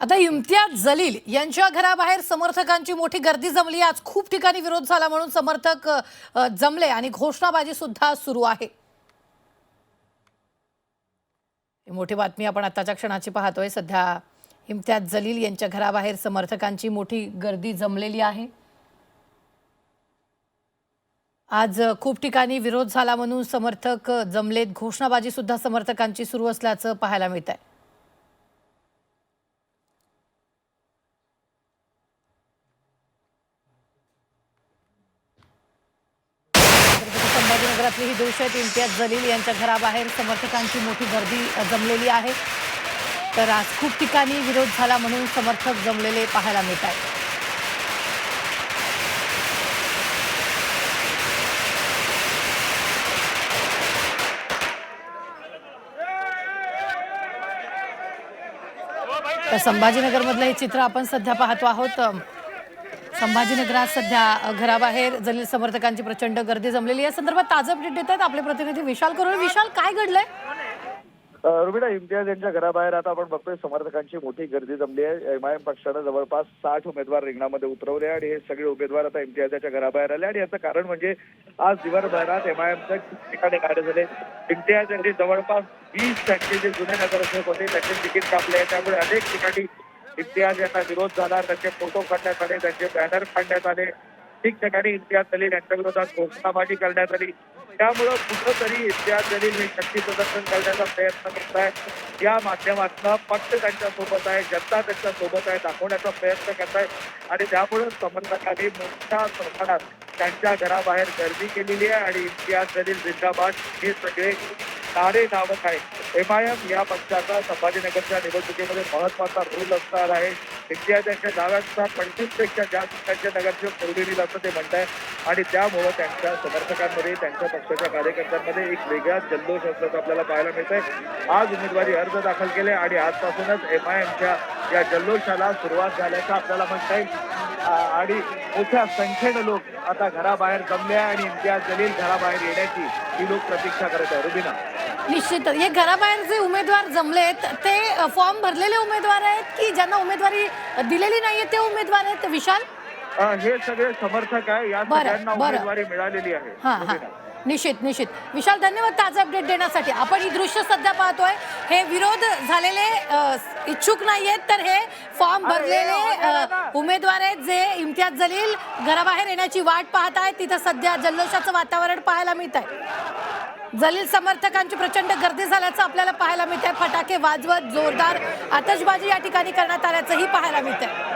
आता इम्तियाज जलील यांच्या घराबाहेर समर्थकांची मोठी गर्दी जमली। आज खूप ठिकाणी विरोध झाला म्हणून समर्थक जमले आणि घोषणाबाजी सुद्धा सुरू आहे। ही मोठी बातमी आपण आताच्या क्षणाची पाहतोय। सध्या इम्तियाज जलील यांच्या घराबाहेर समर्थकांची मोठी गर्दी जमलेली आहे। आज खूप ठिकाणी विरोध झाला म्हणून समर्थक जमलेत। घोषणाबाजी सुद्धा समर्थकांची सुरू असल्याचं पाहायला मिळतंय। संभाजीनगरातली ही दृश्य आहेत। इम्तियाज जलील यांच्या घराबाहेर समर्थकांची मोठी गर्दी जमलेली आहे। तर आज खूप ठिकाणी विरोध झाला म्हणून समर्थक जमलेले पाहायला मिळत आहेत। तर संभाजीनगरमधलं हे चित्र आपण सध्या पाहतो आहोत। संभाजीनगरात सध्या घराबाहेर जलील समर्थकांची प्रचंड गर्दी जमलेली आहे। संदर्भात ताजा अपडेट देत आहेत आपले प्रतिनिधी विशाल करोळे। विशाल, काय घडलंय? रुबिना, इम्तियाज यांच्या घराबाहेर आता आपण बघतोय समर्थकांची मोठी गर्दी जमली आहे। एमआयएम पक्षानं जवळपास 60 उमेदवार रिंगणामध्ये उतरवले आणि हे सगळे उमेदवार आता इम्तियाजाच्या घराबाहेर आले आणि याचं कारण म्हणजे आज दिवसभरात एमआयएमच्या ठिकाणी कार्य झाले। इम्तियाज यांनी जवळपास 20 टक्के जे जुने नगरसेवक होते त्यांचे तिकीट कापले, त्यामुळे अनेक ठिकाणी इम्तियाज यांना विरोध झाला। त्यांचे फोटो काढण्यात आले, त्यांचे बॅनर काढण्यात आले। ठिकठिकाणी इम्तियाज जलील यांच्या विरोधात घोषणाबाजी करण्यात आली। त्यामुळं कुठंतरी इम्तियाज जलील हे शक्ती प्रदर्शन करण्याचा प्रयत्न करत आहे। या माध्यमातून पक्ष त्यांच्या सोबत आहे, जनता त्यांच्या सोबत आहे दाखवण्याचा प्रयत्न करत आहे आणि त्यामुळे समर्थकांनी मोठ्या प्रमाणात त्यांच्या घराबाहेर गर्दी केलेली आहे आणि इम्तियाज जलील जिंदाबाद हे सगळे नारे लावत आहेत। एमआयएम या पक्षाचा संभाजीनगरच्या निवडणुकीमध्ये महत्वाचा रोल असणार आहे। इम्तियाज यांच्या डाव्यानुसार 25पेक्षा जास्त त्यांचे नगरसेवक निवडून असं ते म्हणत आहे आणि त्यामुळं त्यांच्या समर्थकांमध्ये, त्यांच्या पक्षाच्या कार्यकर्त्यांमध्ये एक वेगळा जल्लोष असल्याचं आपल्याला पाहायला मिळत आहे। आज उमेदवारी अर्ज दाखल केले आणि आजपासूनच एमआयएमच्या या जल्लोषाला सुरुवात झाल्याचं आपल्याला म्हणता येईल आणि मोठ्या संख्येने लोक आता घराबाहेर जमले आणि इम्तियाज जलील घराबाहेर येण्याची ही लोक प्रतीक्षा करत आहे। रुबिना, निश्चित हे घराबाहेर जे उमेदवार जमलेत ते फॉर्म भरलेले उमेदवार आहेत की ज्यांना उमेदवारी दिलेली नाहीये ते उमेदवार आहेत? विशाल, हे सगळे समर्थक आहे, या सगळ्यांना उमेदवारी मिळालेली आहे। निश्चित निश्चित विशाल, धन्यवाद ताजा अपडेट देण्यासाठी। आपण ही दृश्य सध्या पाहतोय, हे विरोध झालेले इच्छुक नाहीयेत, तर हे फॉर्म भरलेले उमेदवार आहेत जे इम्तियाज जलील घराबाहेर येण्याची वाट पाहत आहेत। तिथे सध्या जल्लोषाचं वातावरण पाहायला मिळत आहे। जलील समर्थकांची प्रचंड गर्दी झाल्याचं आपल्याला पाहायला मिळत आहे। फटाके वाजवत जोरदार आतषबाजी या ठिकाणी करण्यात आल्याचंही पाहायला मिळत आहे।